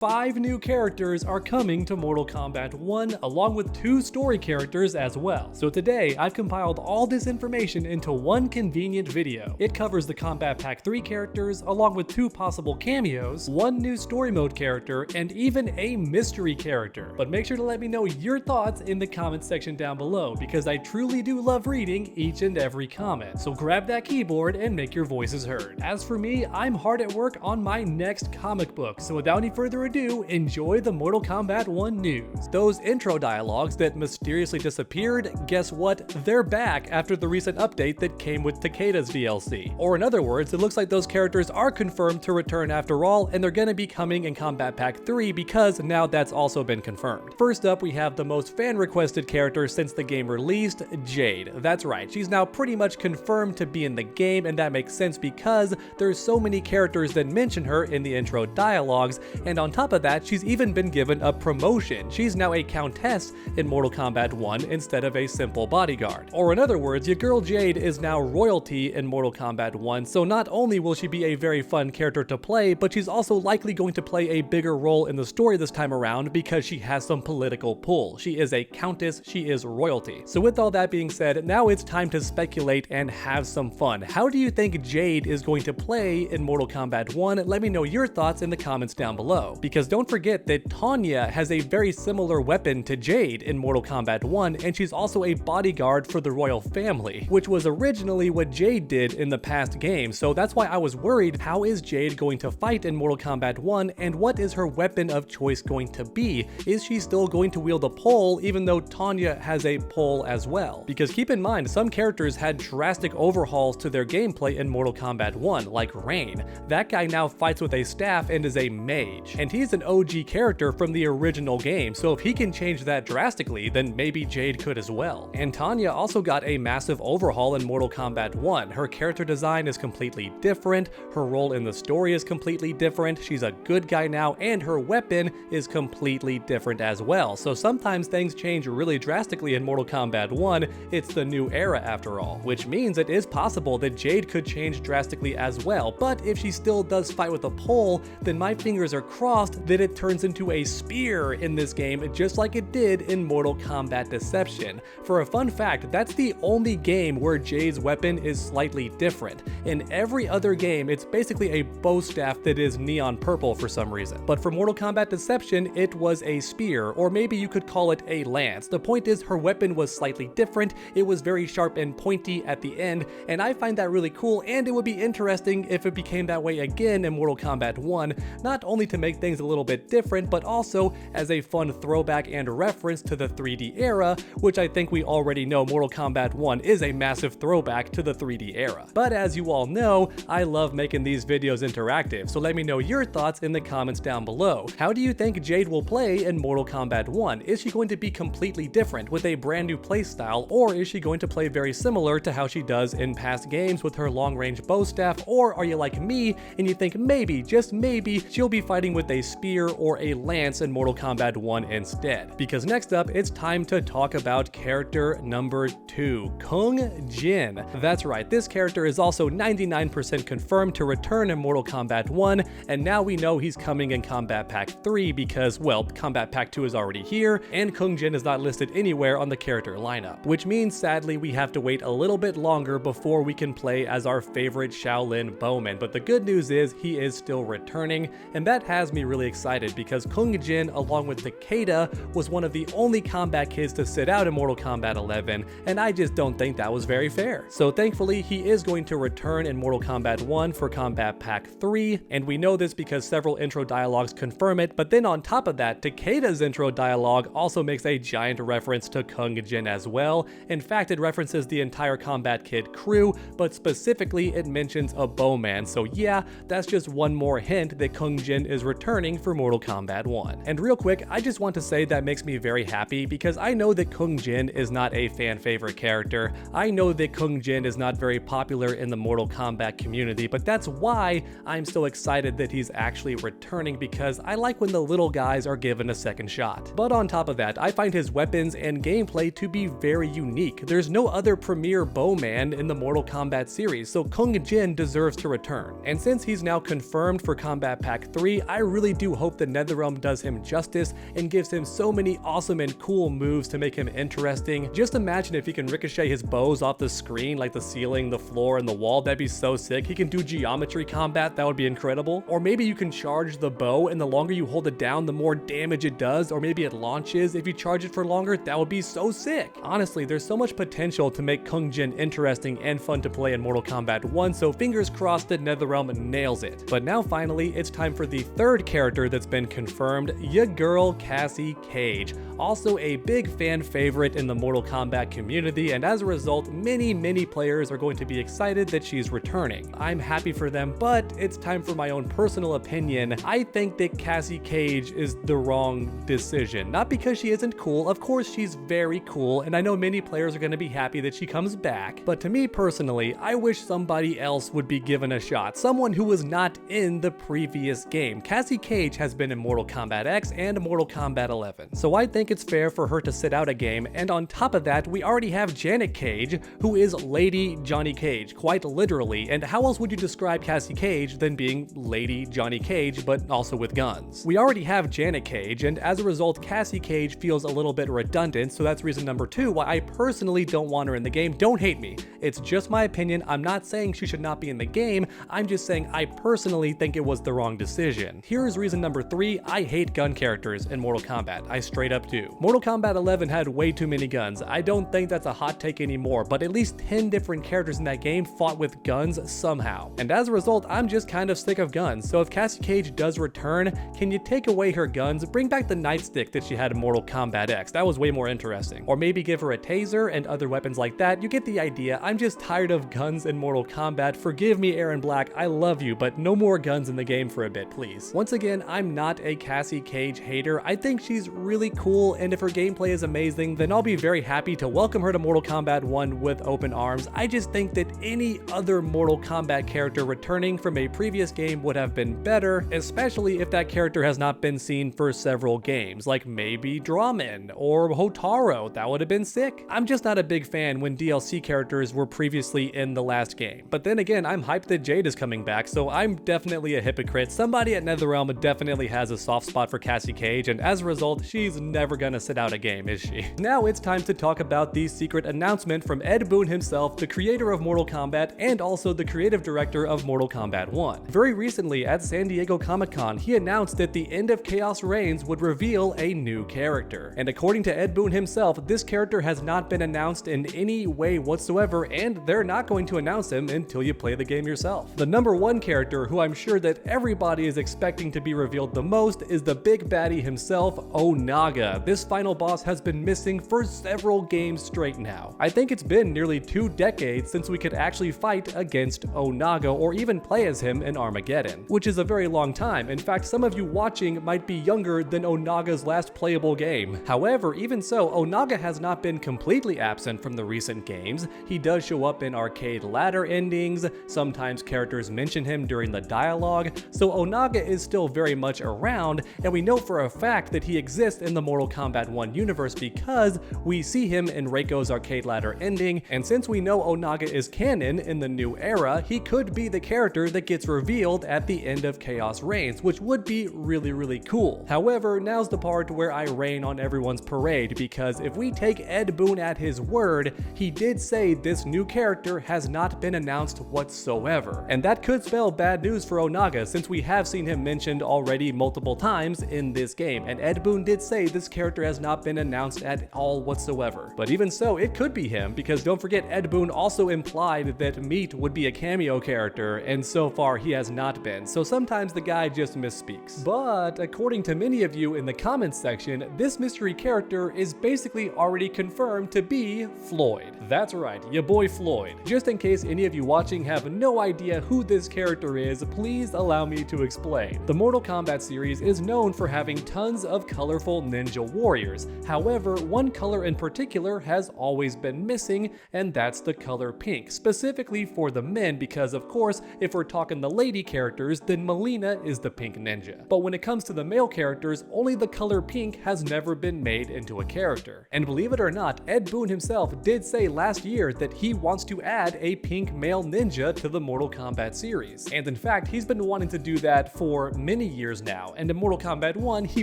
5 new characters are coming to Mortal Kombat 1, along with 2 story characters as well. So today, I've compiled all this information into one convenient video. It covers the Kombat Pack 3 characters, along with 2 possible cameos, 1 new story mode character, and even a mystery character. But make sure to let me know your thoughts in the comments section down below, because I truly do love reading each and every comment. So grab that keyboard and make your voices heard. As for me, I'm hard at work on my next comic book, so without any further ado, enjoy the Mortal Kombat 1 news. Those intro dialogues that mysteriously disappeared, guess what? They're back after the recent update that came with Takeda's DLC. Or in other words, it looks like those characters are confirmed to return after all, and they're gonna be coming in Kombat Pack 3 because now that's also been confirmed. First up, we have the most fan-requested character since the game released, Jade. That's right, she's now pretty much confirmed to be in the game, and that makes sense because there's so many characters that mention her in the intro dialogues, and on top of that, she's even been given a promotion. She's now a countess in Mortal Kombat 1 instead of a simple bodyguard. Or in other words, your girl Jade is now royalty in Mortal Kombat 1, so not only will she be a very fun character to play, but she's also likely going to play a bigger role in the story this time around because she has some political pull. She is a countess, she is royalty. So with all that being said, now it's time to speculate and have some fun. How do you think Jade is going to play in Mortal Kombat 1? Let me know your thoughts in the comments down below. Because don't forget that Tanya has a very similar weapon to Jade in Mortal Kombat 1, and she's also a bodyguard for the royal family, which was originally what Jade did in the past game. So that's why I was worried, how is Jade going to fight in Mortal Kombat 1, and what is her weapon of choice going to be? Is she still going to wield a pole even though Tanya has a pole as well? Because keep in mind, some characters had drastic overhauls to their gameplay in Mortal Kombat 1, like Rain. That guy now fights with a staff and is a mage, and he's an OG character from the original game, so if he can change that drastically, then maybe Jade could as well. And Tanya also got a massive overhaul in Mortal Kombat 1. Her character design is completely different, her role in the story is completely different, she's a good guy now, and her weapon is completely different as well. So sometimes things change really drastically in Mortal Kombat 1, it's the new era after all, which means it is possible that Jade could change drastically as well, but if she still does fight with a pole, then my fingers are crossed that it turns into a spear in this game just like it did in Mortal Kombat Deception. For a fun fact, that's the only game where Jade's weapon is slightly different. In every other game, it's basically a bow staff that is neon purple for some reason. But for Mortal Kombat Deception, it was a spear, or maybe you could call it a lance. The point is, her weapon was slightly different, it was very sharp and pointy at the end, and I find that really cool, and it would be interesting if it became that way again in Mortal Kombat 1, not only to make things a little bit different, but also as a fun throwback and reference to the 3D era, which I think we already know Mortal Kombat 1 is a massive throwback to the 3D era. But as you all know, I love making these videos interactive, so let me know your thoughts in the comments down below. How do you think Jade will play in Mortal Kombat 1? Is she going to be completely different with a brand new playstyle, or is she going to play very similar to how she does in past games with her long-range bow staff, or are you like me and you think maybe, just maybe, she'll be fighting with a spear or a lance in Mortal Kombat 1 instead? Because next up, it's time to talk about character number 2, Kung Jin. That's right, this character is also 99% confirmed to return in Mortal Kombat 1, and now we know he's coming in Kombat Pack 3 because, well, Kombat Pack 2 is already here, and Kung Jin is not listed anywhere on the character lineup. Which means, sadly, we have to wait a little bit longer before we can play as our favorite Shaolin bowman. But the good news is, he is still returning, and that has me really excited because Kung Jin, along with Takeda, was one of the only combat kids to sit out in Mortal Kombat 11, and I just don't think that was very fair. So thankfully, he is going to return in Mortal Kombat 1 for Kombat Pack 3, and we know this because several intro dialogues confirm it, but then on top of that, Takeda's intro dialogue also makes a giant reference to Kung Jin as well. In fact, it references the entire Kombat Kid crew, but specifically it mentions a bowman, so yeah, that's just one more hint that Kung Jin is returning for Mortal Kombat 1. And real quick, I just want to say that makes me very happy because I know that Kung Jin is not a fan favorite character. I know that Kung Jin is not very popular in the Mortal Kombat community, but that's why I'm so excited that he's actually returning, because I like when the little guys are given a second shot. But on top of that, I find his weapons and gameplay to be very unique. There's no other premier bowman in the Mortal Kombat series, so Kung Jin deserves to return. And since he's now confirmed for Kombat Pack 3, I really really do hope that NetherRealm does him justice and gives him so many awesome and cool moves to make him interesting. Just imagine if he can ricochet his bows off the screen like the ceiling, the floor, and the wall. That'd be so sick. He can do geometry combat. That would be incredible. Or maybe you can charge the bow, and the longer you hold it down, the more damage it does. Or maybe it launches if you charge it for longer. That would be so sick. Honestly, there's so much potential to make Kung Jin interesting and fun to play in Mortal Kombat 1, so fingers crossed that NetherRealm nails it. But now finally, it's time for the third character that's been confirmed, ya girl Cassie Cage. Also a big fan favorite in the Mortal Kombat community, and as a result, many players are going to be excited that she's returning. I'm happy for them, but it's time for my own personal opinion. I think that Cassie Cage is the wrong decision. Not because she isn't cool, of course she's very cool, and I know many players are going to be happy that she comes back, but to me personally, I wish somebody else would be given a shot. Someone who was not in the previous game. Cassie Cage has been in Mortal Kombat X and Mortal Kombat 11, so I think it's fair for her to sit out a game, and on top of that, we already have Janet Cage, who is Lady Johnny Cage, quite literally, and how else would you describe Cassie Cage than being Lady Johnny Cage, but also with guns? We already have Janet Cage, and as a result, Cassie Cage feels a little bit redundant, so that's reason number 2 why I personally don't want her in the game. Don't hate me. It's just my opinion. I'm not saying she should not be in the game, I'm just saying I personally think it was the wrong decision. Here's reason number 3, I hate gun characters in Mortal Kombat. I straight up do. Mortal Kombat 11 had way too many guns. I don't think that's a hot take anymore, but at least 10 different characters in that game fought with guns somehow. And as a result, I'm just kind of sick of guns. So if Cassie Cage does return, can you take away her guns? Bring back the nightstick that she had in Mortal Kombat X. That was way more interesting. Or maybe give her a taser and other weapons like that. You get the idea. I'm just tired of guns in Mortal Kombat. Forgive me, Aaron Black. I love you, but no more guns in the game for a bit, please. Once again, I'm not a Cassie Cage hater. I think she's really cool, and if her gameplay is amazing, then I'll be very happy to welcome her to Mortal Kombat 1 with open arms. I just think that any other Mortal Kombat character returning from a previous game would have been better, especially if that character has not been seen for several games, like maybe Draman or Hotaro. That would have been sick. I'm just not a big fan when DLC characters were previously in the last game. But then again, I'm hyped that Jade is coming back, so I'm definitely a hypocrite. Somebody at NetherRealm definitely has a soft spot for Cassie Cage, and as a result, she's never gonna sit out a game, is she? Now it's time to talk about the secret announcement from Ed Boon himself, the creator of Mortal Kombat and also the creative director of Mortal Kombat 1. Very recently at San Diego Comic-Con, he announced that the end of Chaos Reigns would reveal a new character. And according to Ed Boon himself, this character has not been announced in any way whatsoever, and they're not going to announce him until you play the game yourself. The number 1 character who I'm sure that everybody is expecting to be revealed the most is the big baddie himself, Onaga. This final boss has been missing for several games straight now. I think it's been nearly 2 decades since we could actually fight against Onaga or even play as him in Armageddon, which is a very long time. In fact, some of you watching might be younger than Onaga's last playable game. However, even so, Onaga has not been completely absent from the recent games. He does show up in arcade ladder endings, sometimes characters mention him during the dialogue, so Onaga is still very much around, and we know for a fact that he exists in the Mortal Kombat 1 universe because we see him in Reiko's arcade ladder ending, and since we know Onaga is canon in the new era, he could be the character that gets revealed at the end of Chaos Reigns, which would be really cool. However, now's the part where I rain on everyone's parade, because if we take Ed Boon at his word, he did say this new character has not been announced whatsoever. And that could spell bad news for Onaga, since we have seen him mentioned already multiple times in this game, and Ed Boon did say this character has not been announced at all whatsoever. But even so, it could be him, because don't forget Ed Boon also implied that Meat would be a cameo character, and so far he has not been, so sometimes the guy just misspeaks. But according to many of you in the comments section, this mystery character is basically already confirmed to be Floyd. That's right, your boy Floyd. Just in case any of you watching have no idea who this character is, please allow me to explain. The Mortal Kombat series is known for having tons of colorful ninja warriors. However, one color in particular has always been missing, and that's the color pink, specifically for the men, because of course, if we're talking the lady characters, then Melina is the pink ninja. But when it comes to the male characters, only the color pink has never been made into a character. And believe it or not, Ed Boon himself did say last year that he wants to add a pink male ninja to the Mortal Kombat series. And in fact, he's been wanting to do that for many many years now, and in Mortal Kombat 1 he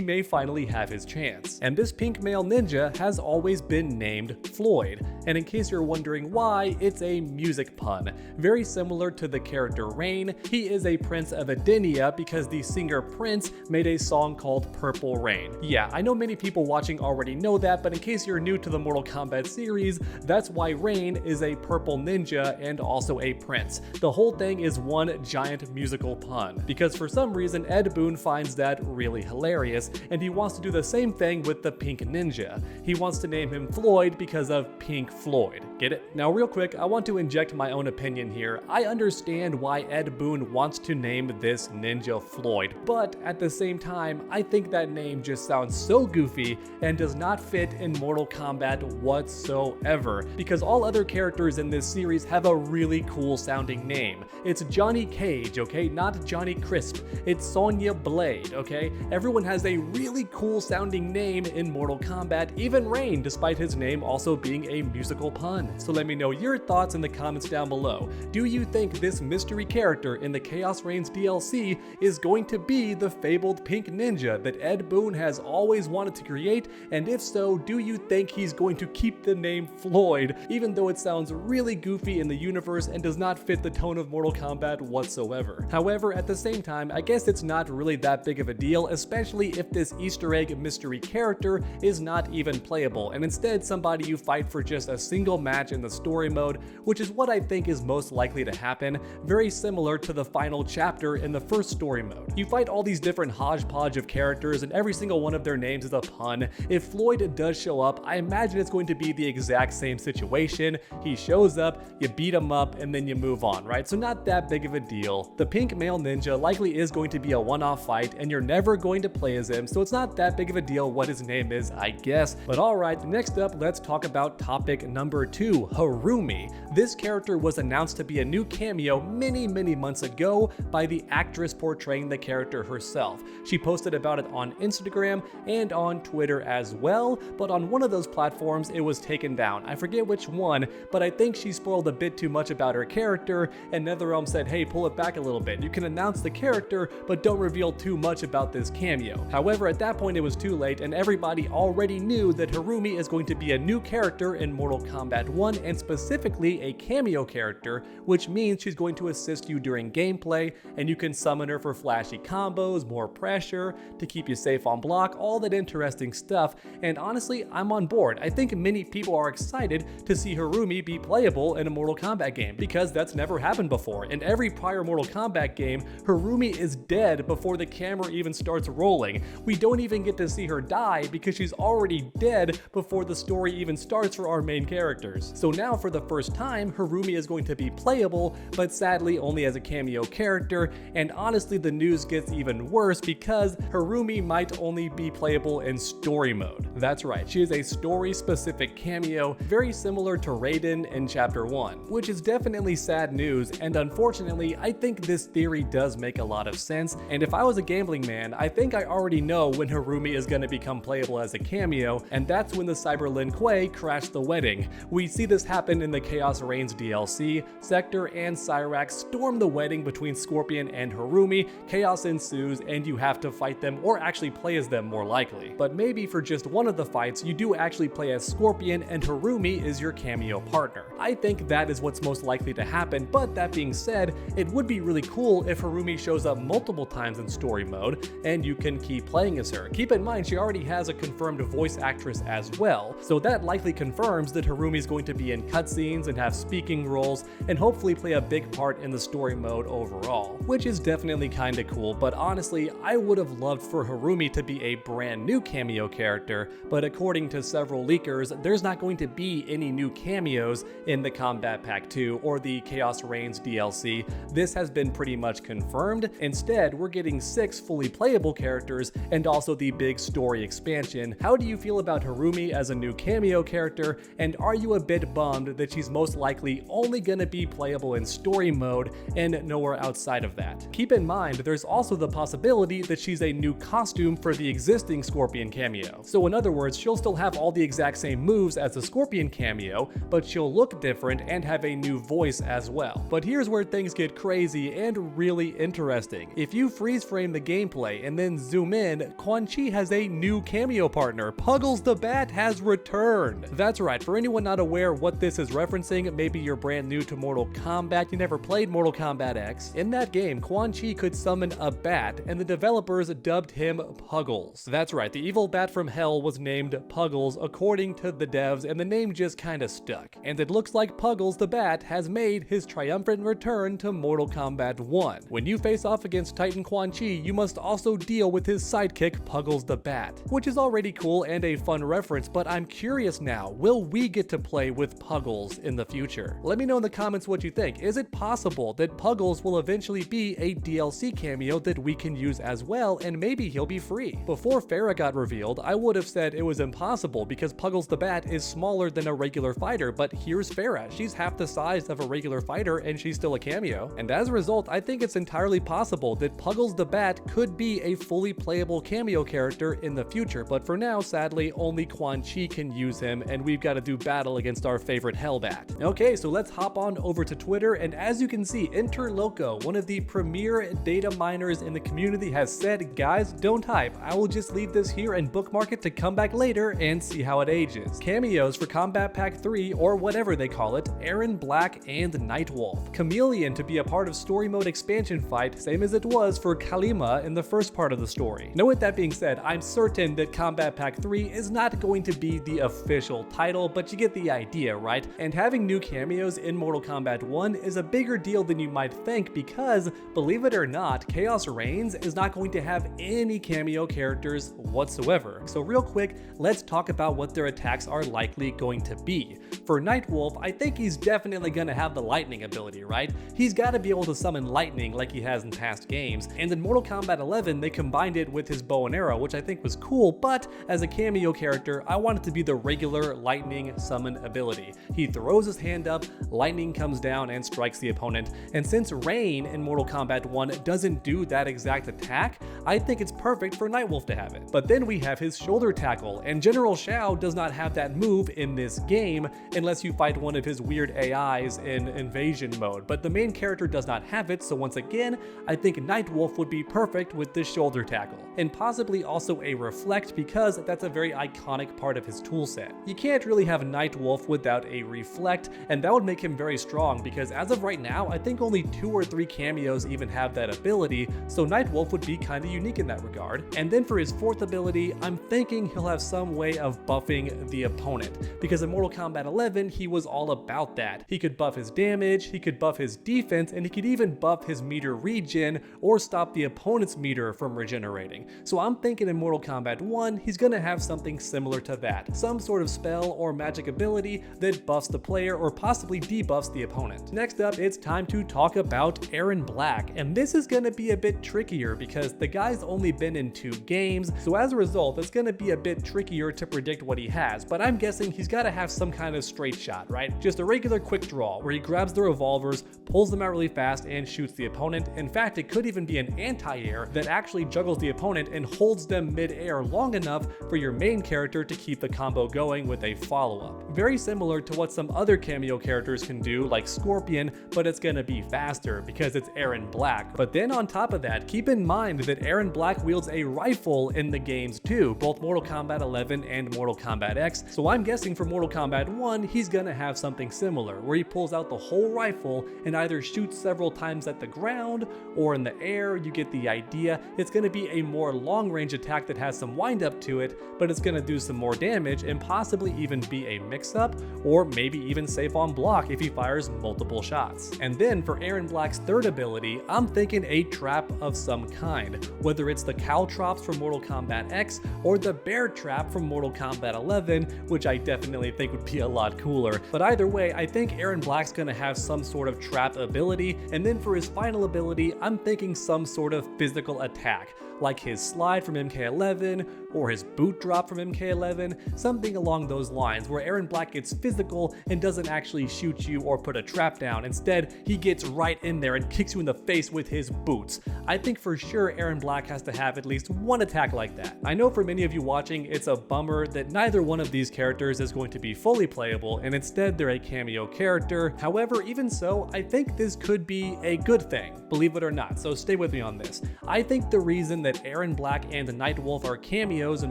may finally have his chance. And this pink male ninja has always been named Floyd, and in case you're wondering why, it's a music pun. Very similar to the character Rain, he is a prince of Edenia because the singer Prince made a song called Purple Rain. Yeah, I know many people watching already know that, but in case you're new to the Mortal Kombat series, that's why Rain is a purple ninja and also a prince. The whole thing is one giant musical pun, because for some reason Ed Boon finds that really hilarious, and he wants to do the same thing with the pink ninja. He wants to name him Floyd because of Pink Floyd. Get it? Now real quick, I want to inject my own opinion here. I understand why Ed Boon wants to name this ninja Floyd, but at the same time, I think that name just sounds so goofy and does not fit in Mortal Kombat whatsoever, because all other characters in this series have a really cool sounding name. It's Johnny Cage, okay? Not Johnny Crisp. It's Sonya Blade, okay? Everyone has a really cool sounding name in Mortal Kombat, even Rain, despite his name also being a musical pun. So let me know your thoughts in the comments down below. Do you think this mystery character in the Chaos Reigns DLC is going to be the fabled pink ninja that Ed Boon has always wanted to create? And if so, do you think he's going to keep the name Floyd, even though it sounds really goofy in the universe and does not fit the tone of Mortal Kombat whatsoever? However, at the same time, I guess it's not really that big of a deal, especially if this Easter egg mystery character is not even playable, and instead somebody you fight for just a single match in the story mode, which is what I think is most likely to happen, very similar to the final chapter in the first story mode. You fight all these different hodgepodge of characters, and every single one of their names is a pun. If Floyd does show up, I imagine it's going to be the exact same situation. He shows up, you beat him up, and then you move on, right? So not that big of a deal. The pink male ninja likely is going to be a one-off fight, and you're never going to play as him, so it's not that big of a deal what his name is, I guess. But alright, next up, let's talk about topic number 2, Harumi. This character was announced to be a new cameo many months ago by the actress portraying the character herself. She posted about it on Instagram and on Twitter as well, but on one of those platforms it was taken down. I forget which one, but I think she spoiled a bit too much about her character, and NetherRealm said, hey, pull it back a little bit. You can announce the character, but don't reveal too much about this cameo. However, at that point it was too late, and everybody already knew that Harumi is going to be a new character in Mortal Kombat 1, and specifically a cameo character, which means she's going to assist you during gameplay, and you can summon her for flashy combos, more pressure, to keep you safe on block, all that interesting stuff, and honestly, I'm on board. I think many people are excited to see Harumi be playable in a Mortal Kombat game, because that's never happened before. In every prior Mortal Kombat game, Harumi is dead before the camera even starts rolling. We don't even get to see her die because she's already dead before the story even starts for our main characters. So now for the first time, Harumi is going to be playable, but sadly only as a cameo character, and honestly the news gets even worse because Harumi might only be playable in story mode. That's right, she is a story-specific cameo, very similar to Raiden in Chapter 1, which is definitely sad news, and unfortunately I think this theory does make a lot of sense, and if I was a gambling man, I think I already know when Harumi is going to become playable as a cameo, and that's when the Cyber Lin Kuei crashed the wedding. We see this happen in the Chaos Reigns DLC. Sector and Cyrax storm the wedding between Scorpion and Harumi, chaos ensues, and you have to fight them, or actually play as them more likely. But maybe for just one of the fights, you do actually play as Scorpion and Harumi is your cameo partner. I think that is what's most likely to happen, but that being said, it would be really cool if Harumi shows up multiple times in story mode, and you can keep playing as her. Keep in mind, she already has a confirmed voice actress as well, so that likely confirms that Harumi is going to be in cutscenes and have speaking roles, and hopefully play a big part in the story mode overall, which is definitely kinda cool. But honestly, I would have loved for Harumi to be a brand new cameo character, but according to several leakers, there's not going to be any new cameos in the Kombat Pack 2 or the Chaos Reigns DLC. This has been pretty much confirmed. Instead, we're getting 6 fully playable characters and also the big story expansion. How do you feel about Harumi as a new cameo character, and are you a bit bummed that she's most likely only gonna be playable in story mode and nowhere outside of that? Keep in mind, there's also the possibility that she's a new costume for the existing Scorpion cameo. So in other words, she'll still have all the exact same moves as the Scorpion cameo, but she'll look different and have a new voice as well. But here's where things get crazy and really interesting. If you free freeze frame the gameplay and then zoom in, Quan Chi has a new cameo partner. Puggles the Bat has returned. That's right, for anyone not aware what this is referencing, maybe you're brand new to Mortal Kombat, you never played Mortal Kombat X. In that game, Quan Chi could summon a bat, and the developers dubbed him Puggles. That's right, the evil bat from hell was named Puggles according to the devs, and the name just kinda stuck. And it looks like Puggles the Bat has made his triumphant return to Mortal Kombat 1. When you face off against Titan Quan Chi, you must also deal with his sidekick Puggles the Bat, which is already cool and a fun reference, but I'm curious now, will we get to play with Puggles in the future? Let me know in the comments what you think. Is it possible that Puggles will eventually be a DLC cameo that we can use as well, and maybe he'll be free? Before Farah got revealed, I would have said it was impossible because Puggles the Bat is smaller than a regular fighter, but here's Farah. She's half the size of a regular fighter and she's still a cameo. And as a result, I think it's entirely possible that Puggles the Bat could be a fully playable cameo character in the future, but for now, sadly, only Quan Chi can use him, and we've got to do battle against our favorite Hellbat. Okay, so let's hop on over to Twitter, and as you can see, Interloco, one of the premier data miners in the community, has said, guys, don't hype. I will just leave this here and bookmark it to come back later and see how it ages. Cameos for Combat Pack 3, or whatever they call it, Aaron Black and Nightwolf. Chameleon to be a part of story mode expansion fight, same as it was for Kalima in the first part of the story. Now with that being said, I'm certain that Combat Pack 3 is not going to be the official title, but you get the idea, right? And having new cameos in Mortal Kombat 1 is a bigger deal than you might think because, believe it or not, Chaos Reigns is not going to have any cameo characters whatsoever. So real quick, let's talk about what their attacks are likely going to be. For Nightwolf, I think he's definitely going to have the lightning ability, right? He's got to be able to summon lightning like he has in past games, and in Mortal Kombat 11 they combined it with his bow and arrow, which I think was cool, but as a cameo character, I want it to be the regular lightning summon ability. He throws his hand up, lightning comes down and strikes the opponent, and since Rain in Mortal Kombat 1 doesn't do that exact attack, I think it's perfect for Nightwolf to have it. But then we have his shoulder tackle, and General Shao does not have that move in this game unless you fight one of his weird AIs in invasion mode, but the main character does not have it, so once again, I think Nightwolf would be perfect with this shoulder tackle, and possibly also a reflect because that's a very iconic part of his toolset. You can't really have Nightwolf without a reflect, and that would make him very strong because as of right now, I think only 2 or 3 cameos even have that ability, so Nightwolf would be kind of unique in that regard. And then for his 4th ability, I'm thinking he'll have some way of buffing the opponent, because in Mortal Kombat 11, he was all about that. He could buff his damage, he could buff his defense, and he could even buff his meter regen or stop the opponent's meter from regenerating. So I'm thinking in Mortal Kombat 1, he's gonna have something similar to that. Some sort of spell or magic ability that buffs the player or possibly debuffs the opponent. Next up, it's time to talk about Aaron Black, and this is gonna be a bit trickier because the guy's only been in 2 games, so as a result, it's gonna be a bit trickier to predict what he has, but I'm guessing he's gotta have some kind of straight shot, right? Just a regular quick draw where he grabs the revolvers, pulls them out really fast, and shoots the opponent. In fact, it could even be an anti-air that actually juggles the opponent and holds them mid-air long enough for your main character to keep the combo going with a follow-up. Very similar to what some other cameo characters can do, like Scorpion, but it's gonna be faster because it's Aaron Black. But then on top of that, keep in mind that Aaron Black wields a rifle in the games too, both Mortal Kombat 11 and Mortal Kombat X, so I'm guessing for Mortal Kombat 1, he's gonna have something similar, where he pulls out the whole rifle and either shoots several times at the ground or in the air. You get the idea. It's gonna be a more long-range attack that has some wind up to it, but it's gonna do some more damage and possibly even be a mix-up, or maybe even safe on block if he fires multiple shots. And then for Aaron Black's 3rd ability, I'm thinking a trap of some kind, whether it's the Caltrops from Mortal Kombat X or the Bear Trap from Mortal Kombat 11, which I definitely think would be a lot cooler. But either way, I think Aaron Black's gonna have some sort of trap ability, and then for his final ability, I'm thinking some sort of physical attack, like his slide from MK11, or his boot drop from MK11, something along those lines where Aaron Black gets physical and doesn't actually shoot you or put a trap down. Instead, he gets right in there and kicks you in the face with his boots. I think for sure Aaron Black has to have at least one attack like that. I know for many of you watching, it's a bummer that neither one of these characters is going to be fully playable, and instead they're a cameo character. However, even so, I think this could be a good thing, believe it or not, so stay with me on this. I think the reason that Aaron Black and Nightwolf are cameos in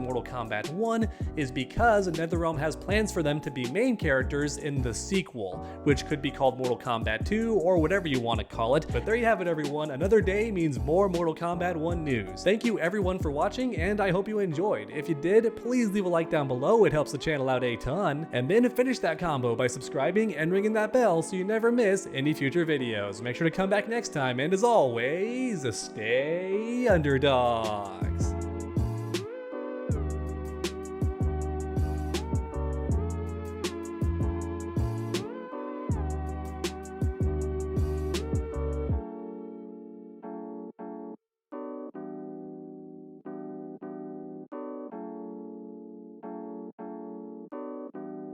Mortal Kombat 1 is because NetherRealm has plans for them to be main characters in the sequel, which could be called Mortal Kombat 2 or whatever you want to call it. But there you have it, everyone. Another day means more Mortal Kombat 1 news. Thank you everyone for watching, and I hope you enjoyed. If you did, please leave a like down below, it helps the channel out a ton. And then finish that combo by subscribing and ringing that bell so you never miss any future videos. Make sure to come back next time, and as always, stay underdogs.